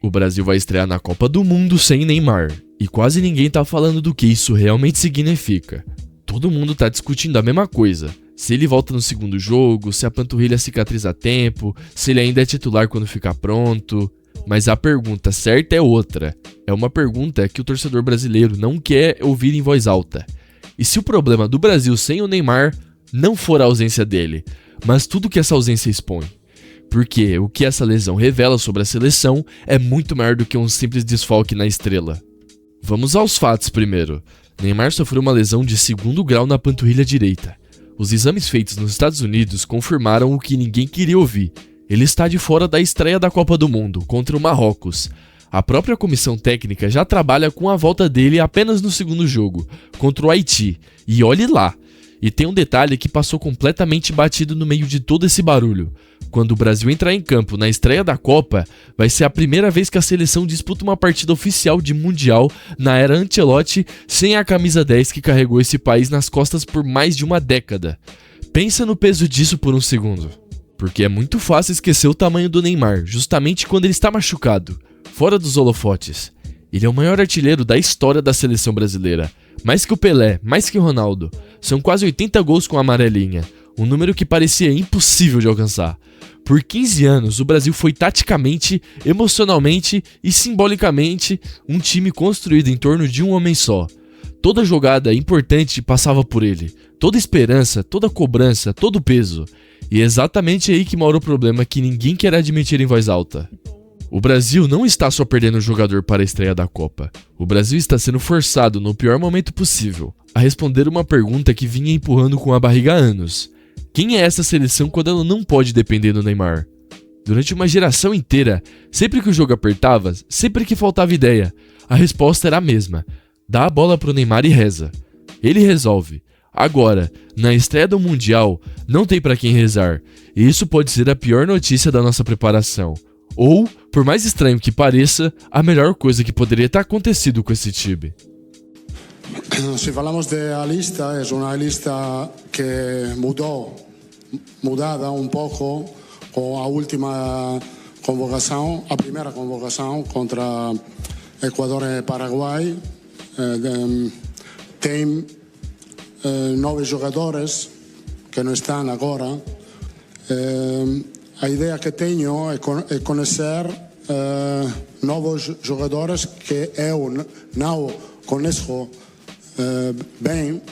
O Brasil vai estrear na Copa do Mundo sem Neymar, e quase ninguém tá falando do que isso realmente significa. Todo mundo tá discutindo a mesma coisa. Se ele volta no segundo jogo, se a panturrilha cicatriza a tempo, se ele ainda é titular quando ficar pronto. Mas a pergunta certa é outra. É uma pergunta que o torcedor brasileiro não quer ouvir em voz alta. E se o problema do Brasil sem o Neymar não for a ausência dele, mas tudo que essa ausência expõe? Porque o que essa lesão revela sobre a seleção é muito maior do que um simples desfalque na estrela. Vamos aos fatos primeiro. Neymar sofreu uma lesão de 2º grau na panturrilha direita. Os exames feitos nos Estados Unidos confirmaram o que ninguém queria ouvir. Ele está de fora da estreia da Copa do Mundo, contra o Marrocos. A própria comissão técnica já trabalha com a volta dele apenas no segundo jogo, contra o Haiti. E olhe lá! E tem um detalhe que passou completamente batido no meio de todo esse barulho. Quando o Brasil entrar em campo na estreia da Copa, vai ser a primeira vez que a seleção disputa uma partida oficial de Mundial na era Ancelotti sem a camisa 10 que carregou esse país nas costas por mais de uma década. Pensa no peso disso por um segundo. Porque é muito fácil esquecer o tamanho do Neymar, justamente quando ele está machucado, fora dos holofotes. Ele é o maior artilheiro da história da seleção brasileira. Mais que o Pelé, mais que o Ronaldo. São quase 80 gols com a amarelinha, um número que parecia impossível de alcançar. Por 15 anos, o Brasil foi taticamente, emocionalmente e simbolicamente um time construído em torno de um homem só. Toda jogada importante passava por ele. Toda esperança, toda cobrança, todo peso. E é exatamente aí que mora o problema que ninguém quer admitir em voz alta. O Brasil não está só perdendo um jogador para a estreia da Copa. O Brasil está sendo forçado, no pior momento possível, a responder uma pergunta que vinha empurrando com a barriga há anos. Quem é essa seleção quando ela não pode depender do Neymar? Durante uma geração inteira, sempre que o jogo apertava, sempre que faltava ideia, a resposta era a mesma. Dá a bola pro Neymar e reza. Ele resolve. Agora, na estreia do Mundial, não tem pra quem rezar. E isso pode ser a pior notícia da nossa preparação. Ou, por mais estranho que pareça, a melhor coisa que poderia ter acontecido com esse time. Se falamos da lista, é uma lista que mudada um pouco com a última convocação, a primeira convocação contra Equador e Paraguai. Tem 9 jogadores que não estão agora. A ideia que tenho é conhecer novos jogadores que eu não conheço bem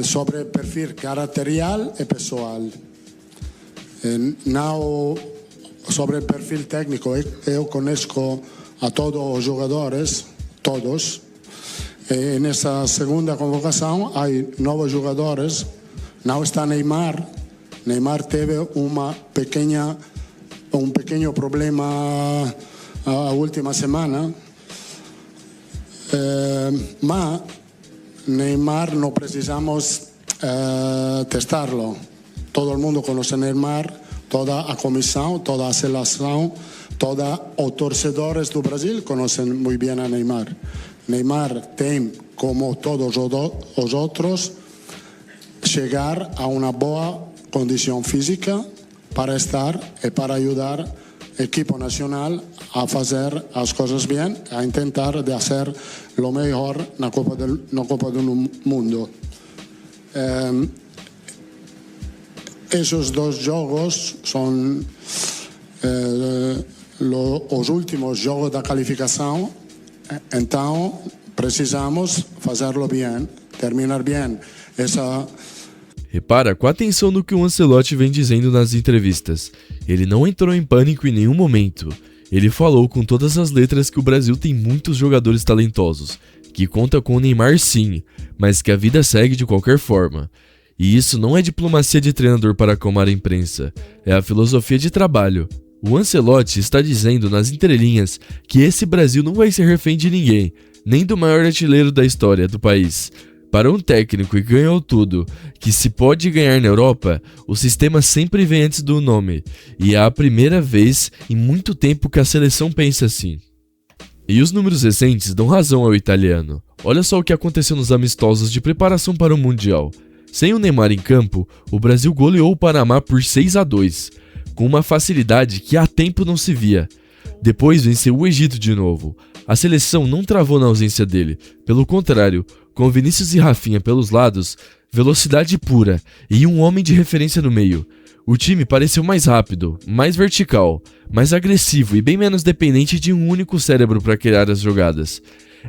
sobre perfil caracterial e pessoal. Não sobre perfil técnico, eu conheço a todos os jogadores, todos. E nessa segunda convocação há novos jogadores. Não está Neymar. Neymar teve um pequeno problema a última semana. Mas Neymar não precisamos testarlo. Todo mundo conhece Neymar, toda a comissão, toda a seleção, todos os torcedores do Brasil conhecem muito bem a Neymar. Neymar tem, como todos os outros, chegar a uma boa condição física para estar e para ajudar a equipe nacional a fazer as coisas bem, a tentar de fazer o melhor na Copa do Mundo. Esses 2 jogos são os últimos jogos da qualificação. Então, precisamos fazê-lo bem, terminar bem essa. Repara com atenção no que o Ancelotti vem dizendo nas entrevistas. Ele não entrou em pânico em nenhum momento. Ele falou com todas as letras que o Brasil tem muitos jogadores talentosos, que conta com o Neymar sim, mas que a vida segue de qualquer forma. E isso não é diplomacia de treinador para acalmar a imprensa, é a filosofia de trabalho. O Ancelotti está dizendo nas entrelinhas que esse Brasil não vai ser refém de ninguém, nem do maior artilheiro da história do país. Para um técnico que ganhou tudo, que se pode ganhar na Europa, o sistema sempre vem antes do nome, e é a primeira vez em muito tempo que a seleção pensa assim. E os números recentes dão razão ao italiano. Olha só o que aconteceu nos amistosos de preparação para o Mundial. Sem o Neymar em campo, o Brasil goleou o Panamá por 6-2, com uma facilidade que há tempo não se via. Depois venceu o Egito de novo. A seleção não travou na ausência dele, pelo contrário, com Vinícius e Rafinha pelos lados, velocidade pura e um homem de referência no meio. O time pareceu mais rápido, mais vertical, mais agressivo e bem menos dependente de um único cérebro para criar as jogadas.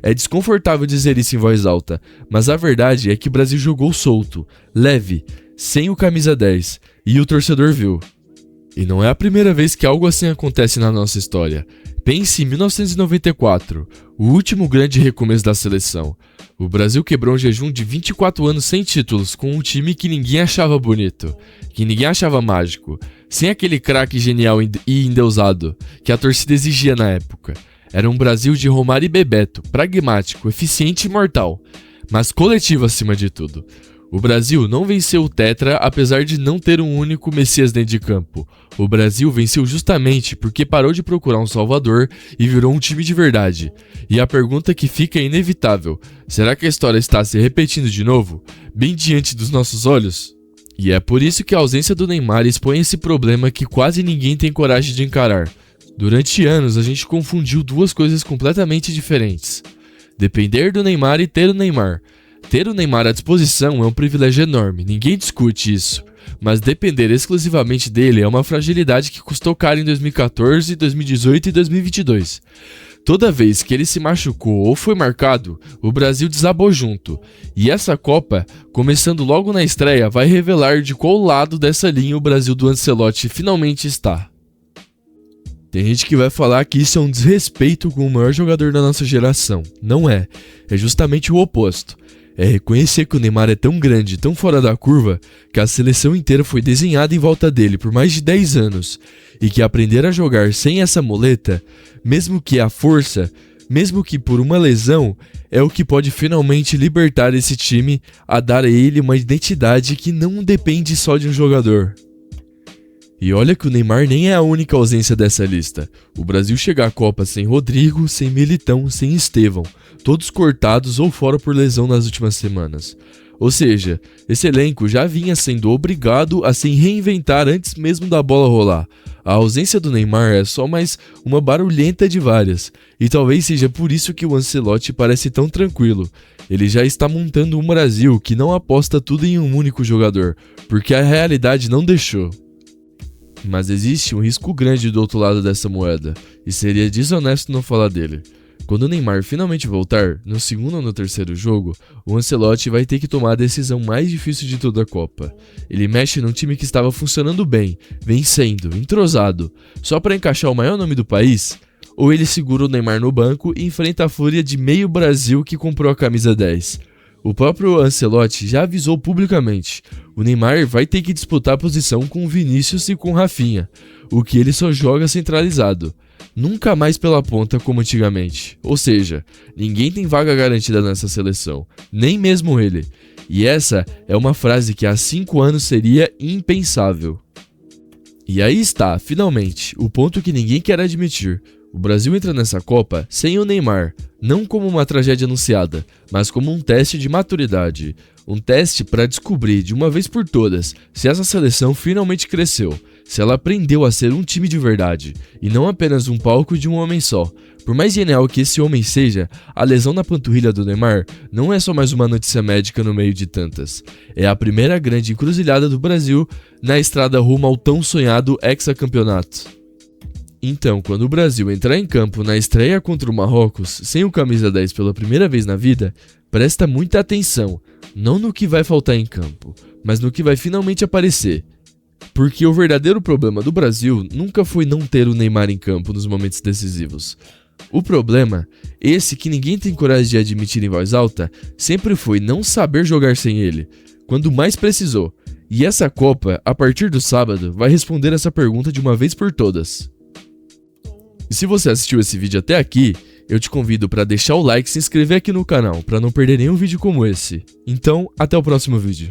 É desconfortável dizer isso em voz alta, mas a verdade é que o Brasil jogou solto, leve, sem o camisa 10, e o torcedor viu. E não é a primeira vez que algo assim acontece na nossa história. Pense em 1994, o último grande recomeço da seleção. O Brasil quebrou um jejum de 24 anos sem títulos com um time que ninguém achava bonito, que ninguém achava mágico, sem aquele craque genial e endeusado que a torcida exigia na época. Era um Brasil de Romário e Bebeto, pragmático, eficiente e mortal, mas coletivo acima de tudo. O Brasil não venceu o Tetra apesar de não ter um único Messias dentro de campo. O Brasil venceu justamente porque parou de procurar um salvador e virou um time de verdade. E a pergunta que fica é inevitável: será que a história está se repetindo de novo, bem diante dos nossos olhos? E é por isso que a ausência do Neymar expõe esse problema que quase ninguém tem coragem de encarar. Durante anos a gente confundiu duas coisas completamente diferentes: depender do Neymar e ter o Neymar. Ter o Neymar à disposição é um privilégio enorme, ninguém discute isso, mas depender exclusivamente dele é uma fragilidade que custou caro em 2014, 2018 e 2022. Toda vez que ele se machucou ou foi marcado, o Brasil desabou junto, e essa Copa, começando logo na estreia, vai revelar de qual lado dessa linha o Brasil do Ancelotti finalmente está. Tem gente que vai falar que isso é um desrespeito com o maior jogador da nossa geração. Não é, é justamente o oposto. É reconhecer que o Neymar é tão grande, tão fora da curva, que a seleção inteira foi desenhada em volta dele por mais de 10 anos, e que aprender a jogar sem essa muleta, mesmo que à força, mesmo que por uma lesão, é o que pode finalmente libertar esse time a dar a ele uma identidade que não depende só de um jogador. E olha que o Neymar nem é a única ausência dessa lista. O Brasil chega à Copa sem Rodrigo, sem Militão, sem Estevão, todos cortados ou fora por lesão nas últimas semanas. Ou seja, esse elenco já vinha sendo obrigado a se reinventar antes mesmo da bola rolar. A ausência do Neymar é só mais uma barulhenta de várias, e talvez seja por isso que o Ancelotti parece tão tranquilo. Ele já está montando um Brasil que não aposta tudo em um único jogador, porque a realidade não deixou. Mas existe um risco grande do outro lado dessa moeda, e seria desonesto não falar dele. Quando o Neymar finalmente voltar, no segundo ou no terceiro jogo, o Ancelotti vai ter que tomar a decisão mais difícil de toda a Copa. Ele mexe num time que estava funcionando bem, vencendo, entrosado, só para encaixar o maior nome do país? Ou ele segura o Neymar no banco e enfrenta a fúria de meio Brasil que comprou a camisa 10? O próprio Ancelotti já avisou publicamente: o Neymar vai ter que disputar a posição com o Vinícius e com o Rafinha, o que ele só joga centralizado, nunca mais pela ponta como antigamente. Ou seja, ninguém tem vaga garantida nessa seleção, nem mesmo ele. E essa é uma frase que há 5 anos seria impensável. E aí está, finalmente, o ponto que ninguém quer admitir. O Brasil entra nessa Copa sem o Neymar, não como uma tragédia anunciada, mas como um teste de maturidade. Um teste para descobrir de uma vez por todas se essa seleção finalmente cresceu, se ela aprendeu a ser um time de verdade, e não apenas um palco de um homem só. Por mais genial que esse homem seja, a lesão na panturrilha do Neymar não é só mais uma notícia médica no meio de tantas. É a primeira grande encruzilhada do Brasil na estrada rumo ao tão sonhado hexacampeonato. Então, quando o Brasil entrar em campo na estreia contra o Marrocos, sem o camisa 10 pela primeira vez na vida, presta muita atenção, não no que vai faltar em campo, mas no que vai finalmente aparecer. Porque o verdadeiro problema do Brasil nunca foi não ter o Neymar em campo nos momentos decisivos. O problema, esse que ninguém tem coragem de admitir em voz alta, sempre foi não saber jogar sem ele, quando mais precisou. E essa Copa, a partir do sábado, vai responder essa pergunta de uma vez por todas. E se você assistiu esse vídeo até aqui, eu te convido para deixar o like e se inscrever aqui no canal, para não perder nenhum vídeo como esse. Então, até o próximo vídeo.